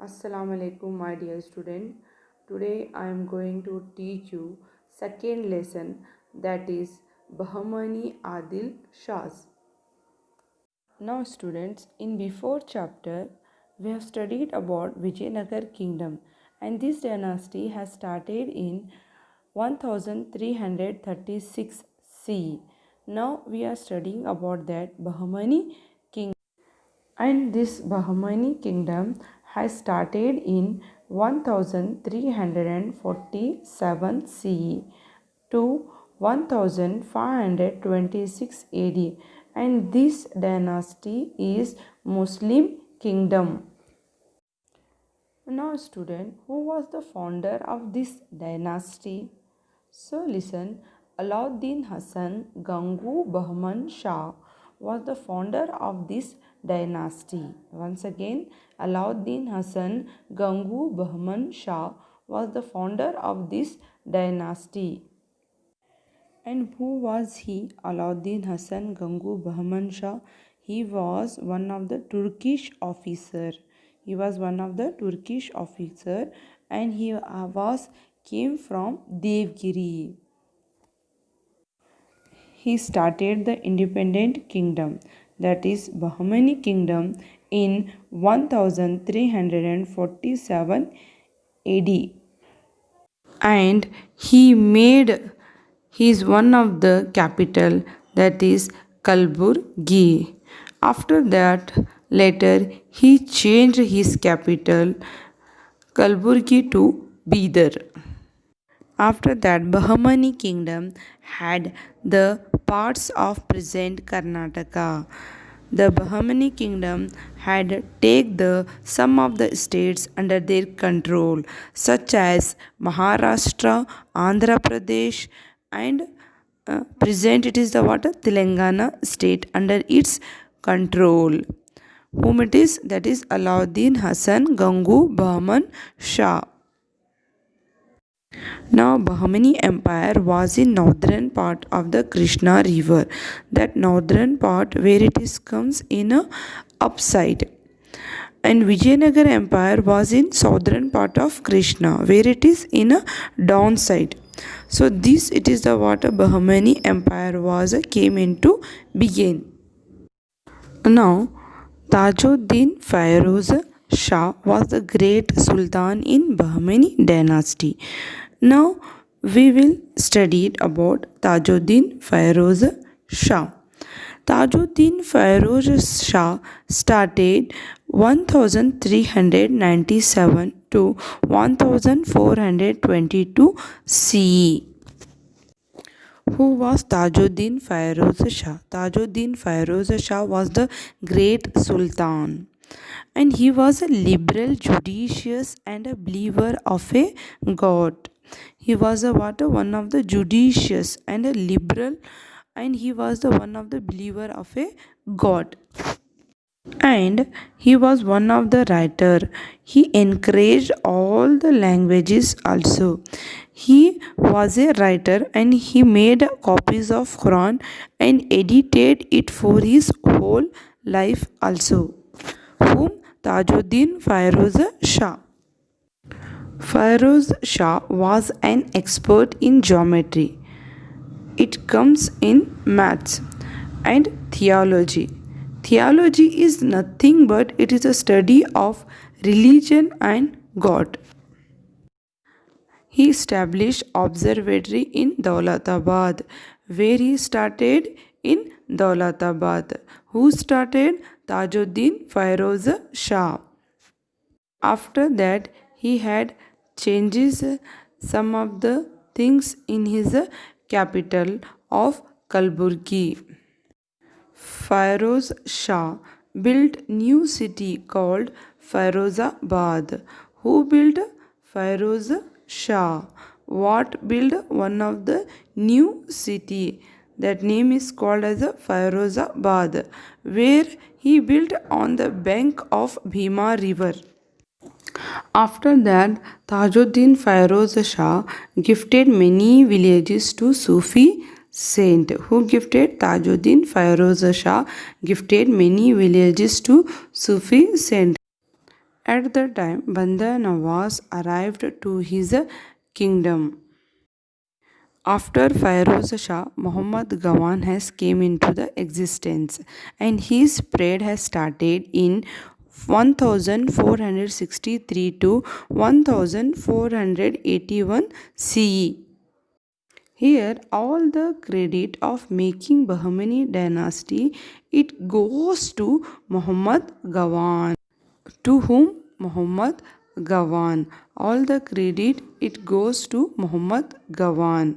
Assalamu alaikum, my dear student. Today I am going to teach you second lesson, that is Bahmani Adil Shahs. Now students, in before chapter we have studied about Vijayanagar kingdom, and this dynasty has started in 1336 CE. Now we are studying about that Bahmani kingdom, and this Bahmani kingdom has started in 1347 CE to 1526 AD, and this dynasty is Muslim kingdom. Now student, who was the founder of this dynasty? So listen, Alauddin Hassan Gangu Bahman Shah was the founder of this dynasty. Once again, Alauddin Hassan Gangu Bahman Shah was the founder of this dynasty. And who was he? Alauddin Hassan Gangu Bahman Shah. He was one of the Turkish officer. He was one of the Turkish officer, and he came from Devgiri. He started the independent kingdom, that is Bahmani kingdom, in 1347 AD, and he made his one of the capital, that is Kalburgi. After that, later he changed his capital Kalburgi to Bidar. After that, Bahmani kingdom had the parts of present Karnataka. The Bahmani kingdom had take the some of the states under their control, such as Maharashtra, Andhra Pradesh, and present it is the what Telangana state under its control. Whom it is? That is Alauddin Hassan Gangu Bahman Shah. Now Bahmani Empire was in northern part of the Krishna river. That northern part where it is comes in a upside. And Vijayanagar Empire was in southern part of Krishna where it is in a downside. So this it is the what a Bahmani Empire was came into begin. Now Tajuddin Firoz Shah was the great Sultan in Bahmani dynasty. Now we will study about Tajuddin Firoz Shah. Tajuddin Firoz Shah started 1397 to 1422 CE. Who was Tajuddin Firoz Shah? Tajuddin Firoz Shah was the great Sultan, and he was a liberal, judicious, and a believer of a God. He was a what? One of the judicious and a liberal, and he was the one of the believer of a God. And he was one of the writer. He encouraged all the languages also. He was a writer, and he made copies of Quran and edited it for his whole life also. Whom? Tajuddin Firoz Shah. Firoz Shah was an expert in geometry. It comes in maths and theology. Theology is nothing but it is a study of religion and God. He established observatory in Daulatabad, where he started in Daulatabad. Who started? Tajuddin Firoz Shah. After that, he had changes some of the things in his capital of Kalburgi. Firoz Shah built new city called Firozabad. Who built? Firoz Shah. What built? One of the new city. That name is called as Firozabad, where he built on the bank of Bhima river. After that, Tajuddin Firoz Shah gifted many villages to Sufi saint. Who gifted? Tajuddin Firoz Shah gifted many villages to Sufi saint. At the time, Bandar Nawaz arrived to his kingdom. After Firoz Shah, Muhammad Gawan has came into the existence and his spread has started in 1463 to 1481 CE. Here, all the credit of making Bahmani dynasty it goes to Muhammad Gawan. To whom? Muhammad Gawan. All the credit it goes to Muhammad Gawan.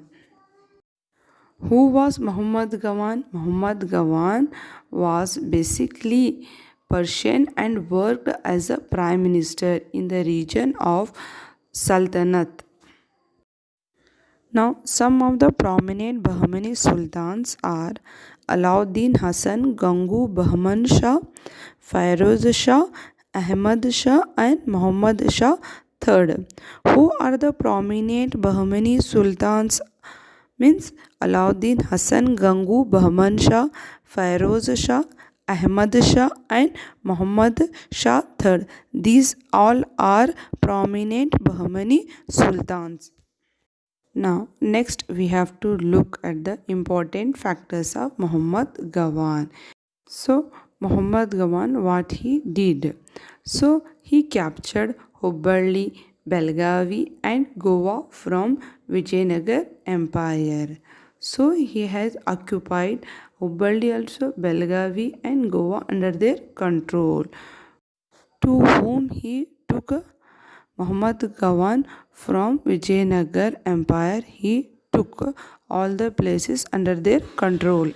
Who was Muhammad Gawan? Muhammad Gawan was basically Persian and worked as a prime minister in the region of Sultanate. Now, some of the prominent Bahmani sultans are Alauddin Hassan, Gangu Bahman Shah, Firoz Shah, Ahmad Shah, and Muhammad Shah III. Who are the prominent Bahmani sultans? Means Alauddin Hassan, Gangu Bahman Shah, Firoz Shah, Ahmad Shah, and Muhammad Shah III. These all are prominent Bahmani sultans. Now, next we have to look at the important factors of Muhammad Gawan. So, Muhammad Gawan, what he did? So, he captured Hubballi, Belgavi, and Goa from Vijayanagar Empire. So, he has occupied Hubballi also, Belgavi, and Goa under their control. To whom he took Muhammad Gawan from Vijayanagar Empire, he took all the places under their control.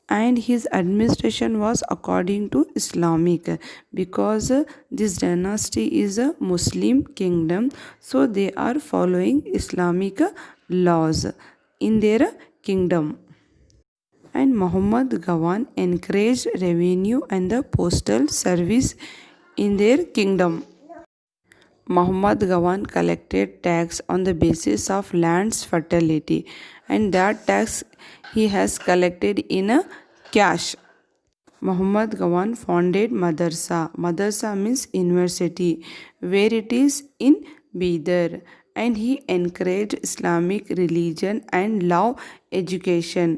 And his administration was according to Islamic because this dynasty is a Muslim kingdom, so they are following Islamic laws in their kingdom. And Muhammad Gawan encouraged revenue and the postal service in their kingdom. Muhammad Gawan collected tax on the basis of land's fertility, and that tax he has collected in a cash. Muhammad Gawan founded Madrasa. Madrasa means university, where it is in Bidar, and he encouraged Islamic religion and law education.